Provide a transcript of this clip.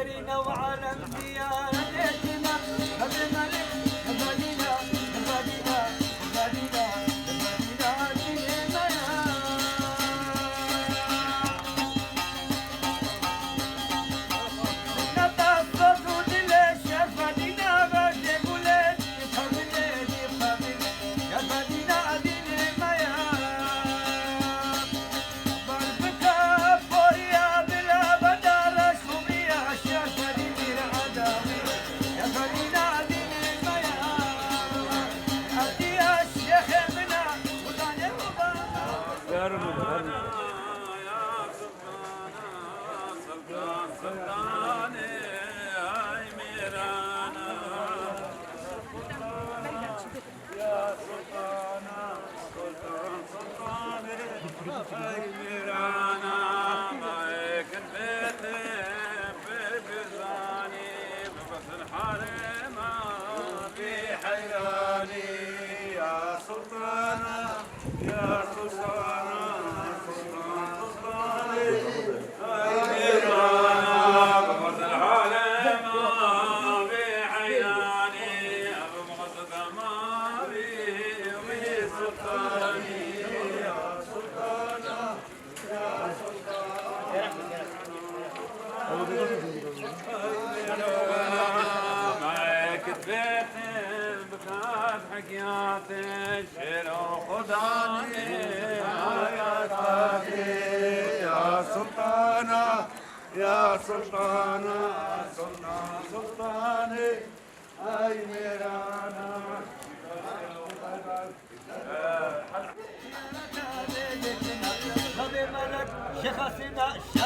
درينا وعالم ديانتنا الملك مدينة مدينة مدينة مدينة دينا نتصف دل شفدينا بدي قولت خبلي خبلي يا مدينة دينا يا بربك فوريا بلا بدر شوبيا شفدي بالعدا يا مدينة دينا يا أبدي الشيخ منا وطاني وبابا حكياتي شيرو خداني آياتي يا سلطانة يا سلطانة سلطاني أي ميرانا شيخ